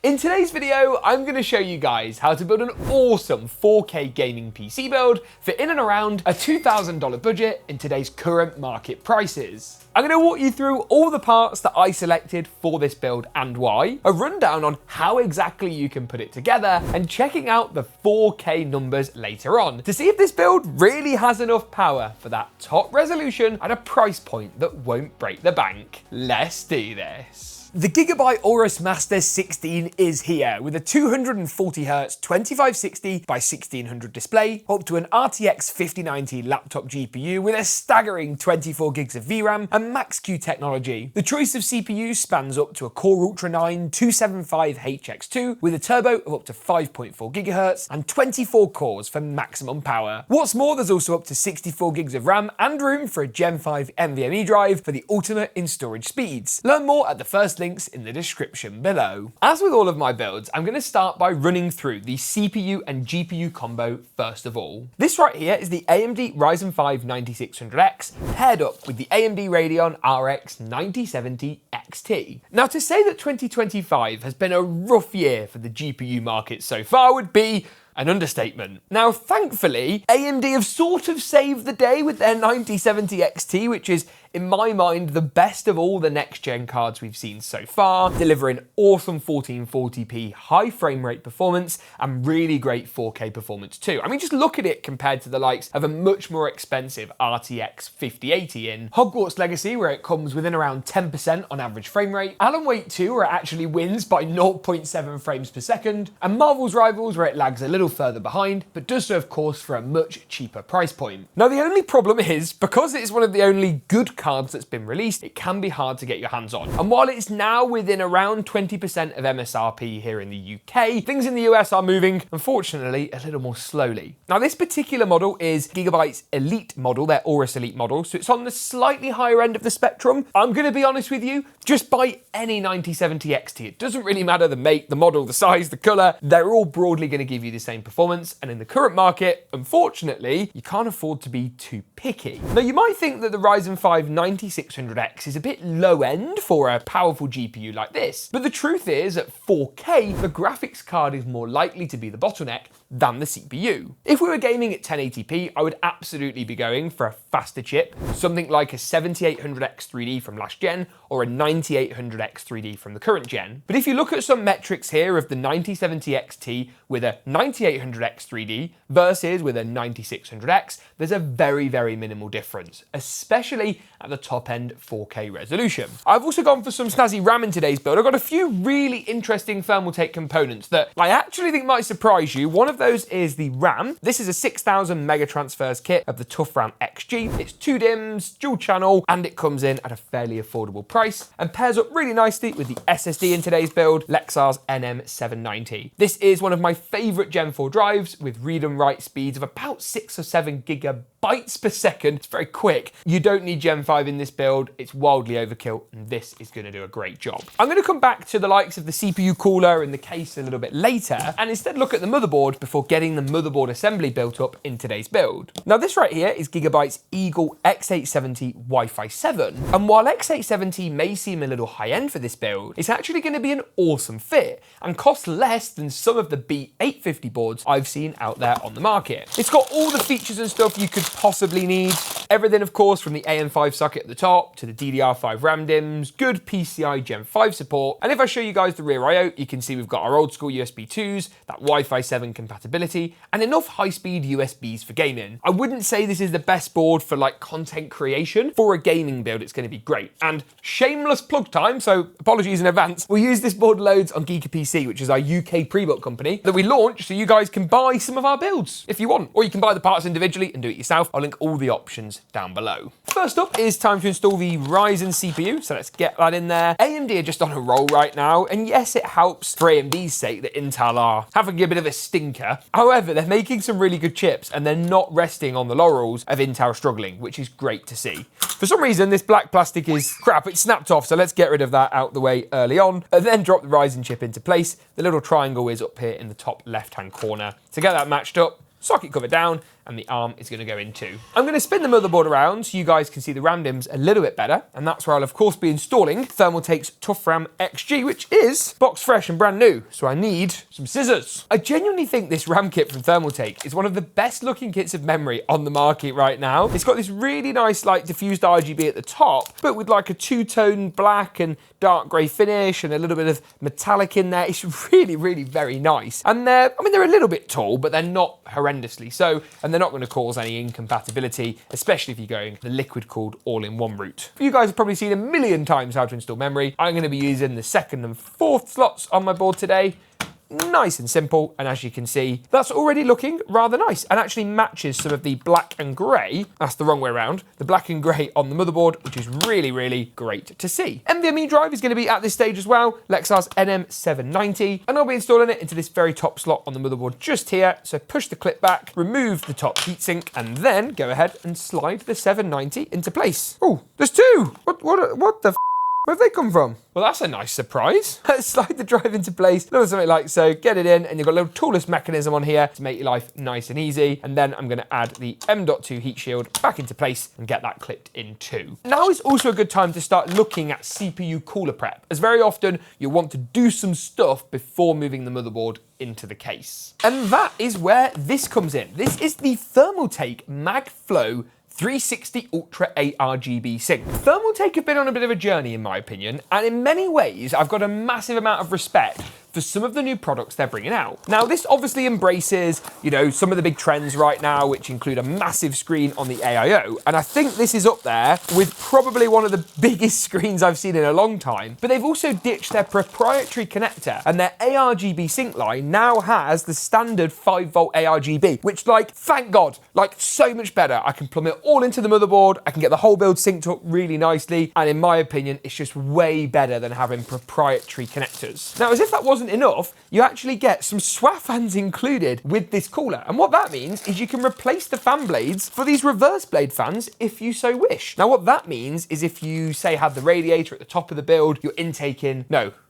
In today's video, I'm going to show you guys how to build an awesome 4K gaming PC build for in and around a $2,000 budget in today's current market prices. I'm going to walk you through all the parts that I selected for this build and why, a rundown on how exactly you can put it together, and checking out the 4K numbers later on to see if this build really has enough power for that top resolution at a price point that won't break the bank. Let's do this. The Gigabyte Aorus Master 16 is here with a 240Hz 2560 by 1600 display, up to an RTX 5090 laptop GPU with a staggering 24 gigs of VRAM and Max-Q technology. The choice of CPU spans up to a Core Ultra 9 275HX2 with a turbo of up to 5.4 GHz and 24 cores for maximum power. What's more, there's also up to 64 gigs of RAM and room for a Gen 5 NVMe drive for the ultimate in storage speeds. Learn more at the first links in the description below. As with all of my builds, I'm going to start by running through the CPU and GPU combo first of all. This right here is the AMD Ryzen 5 9600X paired up with the AMD Radeon RX 9070 XT. Now, to say that 2025 has been a rough year for the GPU market so far would be an understatement. Now, thankfully, AMD have sort of saved the day with their 9070 XT, which is, in my mind, the best of all the next-gen cards we've seen so far, delivering awesome 1440p high frame rate performance and really great 4K performance too. I mean, just look at it compared to the likes of a much more expensive RTX 5080 in Hogwarts Legacy, where it comes within around 10% on average frame rate, Alan Wake 2, where it actually wins by 0.7 frames per second, and Marvel's Rivals, where it lags a little further behind, but does so, of course, for a much cheaper price point. Now, the only problem is, because it's one of the only good cards that's been released, it can be hard to get your hands on. And while it's now within around 20% of MSRP here in the UK, things in the US are moving, unfortunately, a little more slowly. Now, this particular model is Gigabyte's Elite model, their Aorus Elite model, so it's on the slightly higher end of the spectrum. I'm going to be honest with you, just buy any 9070 XT. It doesn't really matter the make, the model, the size, the color. They're all broadly going to give you the same performance, and in the current market, unfortunately, you can't afford to be too picky. Now, you might think that the Ryzen 5 9600X is a bit low end for a powerful GPU like this, but the truth is, at 4K, the graphics card is more likely to be the bottleneck than the CPU. If we were gaming at 1080p, I would absolutely be going for a faster chip, something like a 7800X3D from last gen or a 9800X3D from the current gen. But if you look at some metrics here of the 9070 XT with a 9800X3D versus with a 9600X, there's a very, very minimal difference, especially at the top end 4K resolution. I've also gone for some snazzy RAM in today's build. I've got a few really interesting Thermaltake components that I actually think might surprise you. One of those is the RAM. This is a 6000 mega transfers kit of the Toughram XG. It's 2 DIMMs, dual channel, and it comes in at a fairly affordable price and pairs up really nicely with the SSD in today's build, Lexar's NM790. This is one of my favorite Gen 4 drives with read and write speeds of about 6 or 7 gigabytes per second. It's very quick. You don't need Gen 5 in this build. It's wildly overkill, and this is going to do a great job. I'm going to come back to the likes of the CPU cooler and the case a little bit later, and instead look at the motherboard before getting the motherboard assembly built up in today's build. Now, this right here is Gigabyte's Eagle X870 Wi-Fi 7, and while X870 may seem a little high-end for this build, it's actually going to be an awesome fit and cost less than some of the B850 boards I've seen out there on the market. It's got all the features and stuff you could possibly need. Everything, of course, from the AM5 socket at the top to the DDR5 RAM DIMMs, good PCI Gen 5 support, and if I show you guys the rear I/O, you can see we've got our old school USB 2s, that Wi-Fi 7 compatibility, and enough high-speed USBs for gaming. I wouldn't say this is the best board for like content creation. For a gaming build, it's going to be great. And shameless plug time, so apologies in advance, we use this board loads on GeekaPC, which is our UK pre-book company that we launched so you guys can buy some of our builds if you want, or you can buy the parts individually and do it yourself. I'll link all the options down below. First up is time to install the Ryzen CPU, so let's get that in there. AMD are just on a roll right now, and yes, it helps for AMD's sake that Intel are having a bit of a stinker. However, they're making some really good chips, and they're not resting on the laurels of Intel struggling, which is great to see. For some reason, this black plastic is crap. It snapped off, so let's get rid of that out the way early on, and then drop the Ryzen chip into place. The little triangle is up here in the top left-hand corner. To get that matched up, socket cover down, and the ARM is going to go in too. I'm going to spin the motherboard around so you guys can see the RAM DIMMs a little bit better, and that's where I'll of course be installing Thermaltake's Toughram XG, which is box fresh and brand new, so I need some scissors. I genuinely think this RAM kit from Thermaltake is one of the best looking kits of memory on the market right now. It's got this really nice like diffused RGB at the top, but with like a two-tone black and dark grey finish and a little bit of metallic in there. It's really, really very nice. And they're a little bit tall, but they're not horrendously so, and they're not going to cause any incompatibility, especially if you're going the liquid-cooled all-in-one route. You guys have probably seen a million times how to install memory. I'm going to be using the 2nd and 4th slots on my board today. Nice and simple, and as you can see, that's already looking rather nice and actually matches some of the black and grey, that's the wrong way around, the black and grey on the motherboard, which is really, really great to see. NVMe drive is going to be at this stage as well, Lexar's NM790, and I'll be installing it into this very top slot on the motherboard just here. So push the clip back, remove the top heatsink, and then go ahead and slide the 790 into place. Oh, there's two! What the f***? Where've they come from? Well, that's a nice surprise. Slide the drive into place, little something like so, get it in, and you've got a little toolless mechanism on here to make your life nice and easy. And then I'm going to add the M.2 heat shield back into place and get that clipped in too. Now is also a good time to start looking at CPU cooler prep, as very often you'll want to do some stuff before moving the motherboard into the case. And that is where this comes in. This is the Thermaltake MAGFloe 360 Ultra ARGB sync. Thermaltake have been on a bit of a journey in my opinion, and in many ways I've got a massive amount of respect for some of the new products they're bringing out. Now this obviously embraces, some of the big trends right now, which include a massive screen on the AIO, and I think this is up there with probably one of the biggest screens I've seen in a long time. But they've also ditched their proprietary connector, and their ARGB sync line now has the standard 5V ARGB, which thank God, so much better. I can plumb it all into the motherboard, I can get the whole build synced up really nicely, and in my opinion, it's just way better than having proprietary connectors. Now, as if that wasn't enough, you actually get some SWA fans included with this cooler. And what that means is you can replace the fan blades for these reverse blade fans if you so wish. Now, what that means is if you, say, have the radiator at the top of the build, you're intaking,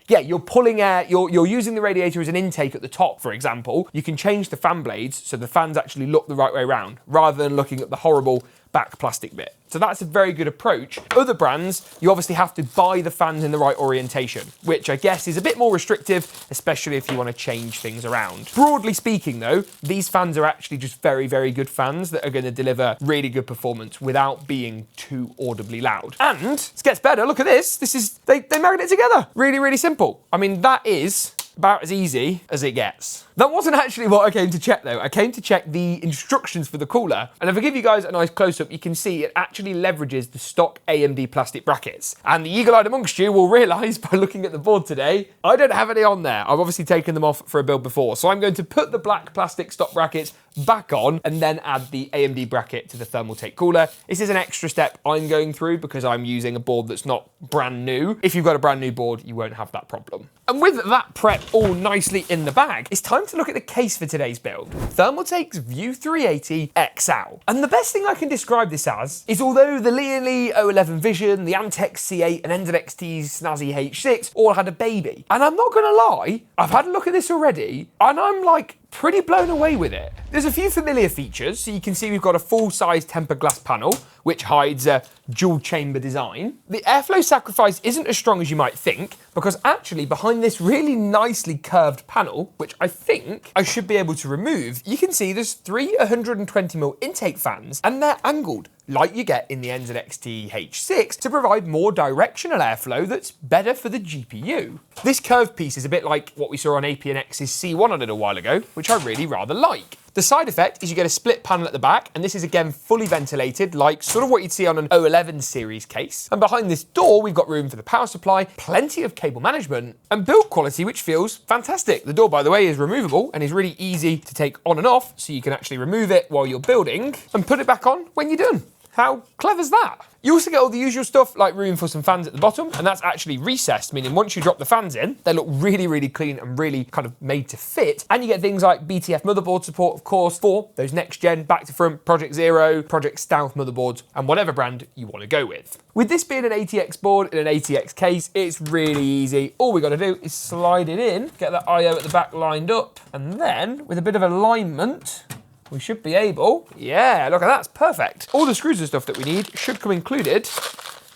you're pulling air, you're using the radiator as an intake at the top, for example, you can change the fan blades so the fans actually look the right way around, rather than looking at the horrible back plastic bit. So that's a very good approach. Other brands, you obviously have to buy the fans in the right orientation, which I guess is a bit more restrictive, especially if you want to change things around. Broadly speaking though, these fans are actually just very, very good fans that are going to deliver really good performance without being too audibly loud. And it gets better, look at this. They married it together. Really, really simple. I mean, that is about as easy as it gets. That wasn't actually what I came to check though. I came to check the instructions for the cooler, and if I give you guys a nice close-up, you can see it actually leverages the stock AMD plastic brackets. And the eagle-eyed amongst you will realise by looking at the board today, I don't have any on there. I've obviously taken them off for a build before, so I'm going to put the black plastic stock brackets back on and then add the AMD bracket to the Thermaltake cooler. This is an extra step I'm going through because I'm using a board that's not brand new. If you've got a brand new board, you won't have that problem. And with that prep all nicely in the bag, it's time to look at the case for today's build. Thermaltake's View 380 XL. And the best thing I can describe this as is, although the Linearly O11 Vision, the Antec C8 and NZXT's snazzy H6 all had a baby. And I'm not gonna lie, I've had a look at this already and I'm pretty blown away with it. There's a few familiar features, so you can see we've got a full-size tempered glass panel, which hides a dual chamber design. The airflow sacrifice isn't as strong as you might think, because actually behind this really nicely curved panel, which I think I should be able to remove, you can see there's 3 120mm intake fans, and they're angled, like you get in the NZXT H6, to provide more directional airflow that's better for the GPU. This curved piece is a bit like what we saw on APNX's C1 a little while ago, which I really rather like. The side effect is you get a split panel at the back, and this is again fully ventilated, like sort of what you'd see on an O11 series case. And behind this door, we've got room for the power supply, plenty of cable management, and build quality, which feels fantastic. The door, by the way, is removable and is really easy to take on and off, so you can actually remove it while you're building and put it back on when you're done. How clever is that? You also get all the usual stuff like room for some fans at the bottom, and that's actually recessed, meaning once you drop the fans in, they look really, really clean and really kind of made to fit. And you get things like BTF motherboard support, of course, for those next gen, back to front, Project Zero, Project Stealth motherboards, and whatever brand you want to go with. With this being an ATX board in an ATX case, it's really easy. All we got to do is slide it in, get that IO at the back lined up, and then with a bit of alignment, we should be able, yeah, look at that, it's perfect. All the screws and stuff that we need should come included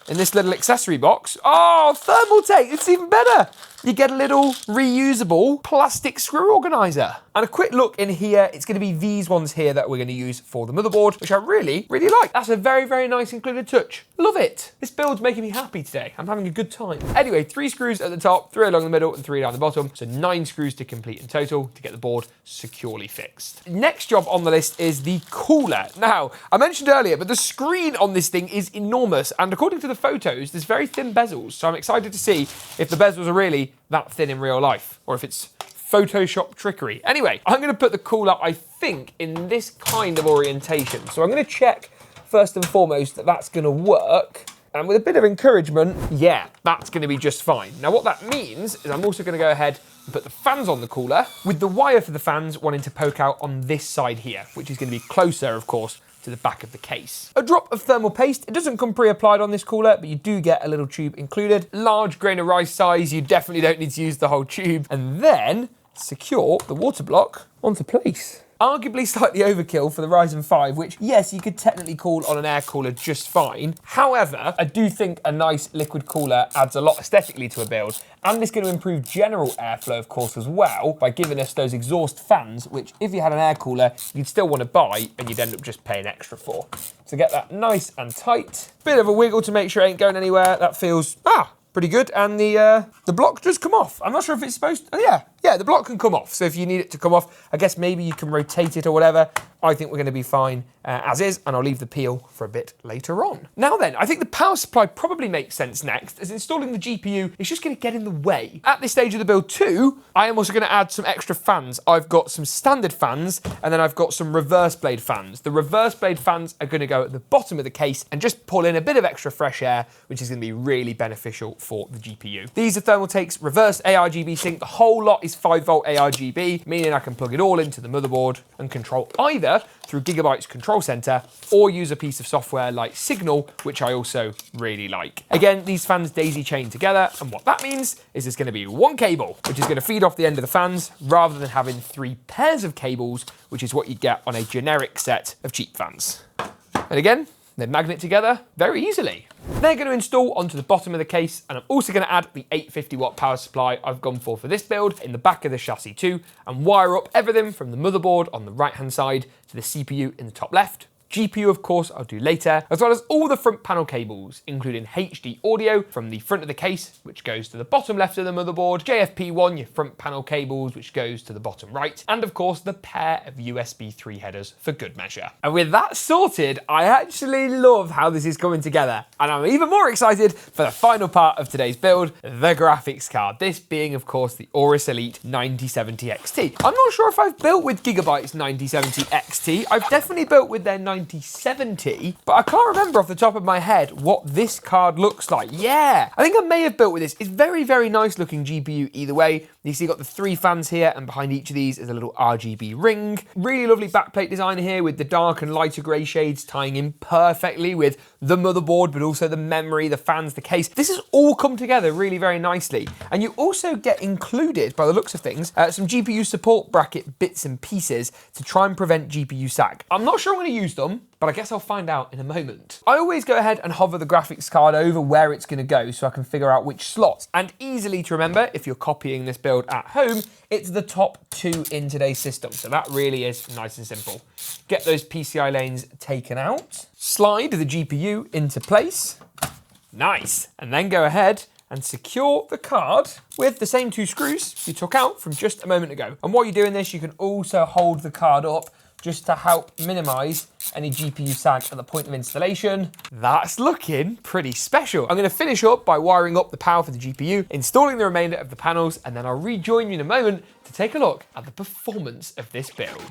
in this little accessory box. Oh, Thermaltake, it's even better. You get a little reusable plastic screw organizer. And a quick look in here, it's gonna be these ones here that we're gonna use for the motherboard, which I really, really like. That's a very, very nice included touch. Love it. This build's making me happy today. I'm having a good time. Anyway, 3 screws at the top, 3 along the middle, and 3 down the bottom. So 9 screws to complete in total to get the board securely fixed. Next job on the list is the cooler. Now, I mentioned earlier, but the screen on this thing is enormous. And according to the photos, there's very thin bezels. So I'm excited to see if the bezels are really that thin in real life, or if it's Photoshop trickery. Anyway, I'm gonna put the cooler, I think, in this kind of orientation. So I'm gonna check first and foremost that that's gonna work. And with a bit of encouragement, yeah, that's gonna be just fine. Now what that means is I'm also gonna go ahead and put the fans on the cooler, with the wire for the fans wanting to poke out on this side here, which is gonna be closer, of course, to the back of the case. A drop of thermal paste. It doesn't come pre-applied on this cooler, but you do get a little tube included. Large grain of rice size, you definitely don't need to use the whole tube. And then secure the water block onto place. Arguably slightly overkill for the Ryzen 5, which, yes, you could technically cool on an air cooler just fine. However, I do think a nice liquid cooler adds a lot aesthetically to a build, and it's going to improve general airflow, of course, as well, by giving us those exhaust fans, which, if you had an air cooler, you'd still want to buy, and you'd end up just paying extra for. So get that nice and tight. Bit of a wiggle to make sure it ain't going anywhere. That feels, pretty good, and the block does come off. I'm not sure if it's supposed to, yeah, the block can come off. So if you need it to come off, I guess maybe you can rotate it or whatever. I think we're gonna be fine as is, and I'll leave the peel for a bit later on. Now then, I think the power supply probably makes sense next, as installing the GPU is just gonna get in the way. At this stage of the build too, I am also gonna add some extra fans. I've got some standard fans, and then I've got some reverse blade fans. The reverse blade fans are gonna go at the bottom of the case and just pull in a bit of extra fresh air, which is gonna be really beneficial for the GPU. These are Thermaltake's reverse ARGB sync. The whole lot is 5-volt ARGB, meaning I can plug it all into the motherboard and control either through Gigabyte's control center or use a piece of software like Signal, which I also really like. Again, these fans daisy chain together, and what that means is there's going to be one cable, which is going to feed off the end of the fans, rather than having 3 pairs of cables, which is what you get on a generic set of cheap fans. And again, they magnet together very easily. They're going to install onto the bottom of the case, and I'm also going to add the 850 watt power supply I've gone for this build in the back of the chassis too, and wire up everything from the motherboard on the right hand side to the CPU in the top left. GPU, of course, I'll do later, as well as all the front panel cables, including HD audio from the front of the case, which goes to the bottom left of the motherboard, JFP1, your front panel cables, which goes to the bottom right, and of course, the pair of USB 3 headers for good measure. And with that sorted, I actually love how this is coming together, and I'm even more excited for the final part of today's build, the graphics card. This being, of course, the Aorus Elite 9070 XT. I'm not sure if I've built with Gigabyte's 9070 XT. I've definitely built with their 9070, but I can't remember off the top of my head what this card looks like. Yeah, I think I may have built with this. It's very, very nice looking GPU either way. You see, you've got the 3 fans here, and behind each of these is a little RGB ring. Really lovely backplate design here with the dark and lighter grey shades tying in perfectly with the motherboard, but also the memory, the fans, the case. This has all come together really very nicely. And you also get included, by the looks of things, some GPU support bracket bits and pieces to try and prevent GPU sag. I'm not sure I'm going to use them, but I guess I'll find out in a moment. I always go ahead and hover the graphics card over where it's going to go so I can figure out which slots. And easily to remember, if you're copying this build at home, it's the top 2 in today's system. So that really is nice and simple. Get those PCI lanes taken out, slide the GPU into place. Nice. And then go ahead and secure the card with the same 2 screws you took out from just a moment ago. And while you're doing this, you can also hold the card up just to help minimize any GPU sag at the point of installation. That's looking pretty special. I'm gonna finish up by wiring up the power for the GPU, installing the remainder of the panels, and then I'll rejoin you in a moment to take a look at the performance of this build.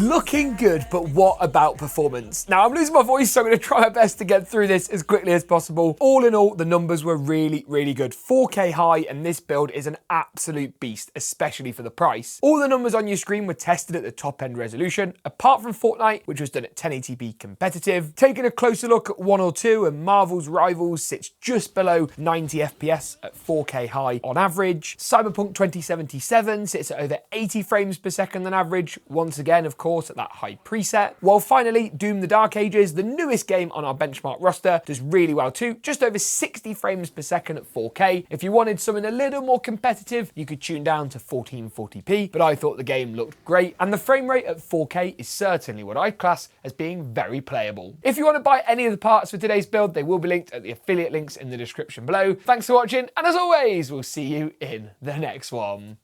Looking good, but what about performance? Now, I'm losing my voice, so I'm going to try my best to get through this as quickly as possible. All in all, the numbers were really, really good. 4K high, and this build is an absolute beast, especially for the price. All the numbers on your screen were tested at the top-end resolution, apart from Fortnite, which was done at 1080p competitive. Taking a closer look at 102, and Marvel's Rivals sits just below 90 FPS at 4K high on average. Cyberpunk 2077 sits at over 80 frames per second on average, once again, of course, at that high preset. While finally, Doom the Dark Ages, the newest game on our benchmark roster, does really well too, just over 60 frames per second at 4K. If you wanted something a little more competitive, you could tune down to 1440p, but I thought the game looked great, and the frame rate at 4K is certainly what I'd class as being very playable. If you want to buy any of the parts for today's build, they will be linked at the affiliate links in the description below. Thanks for watching, and as always, we'll see you in the next one.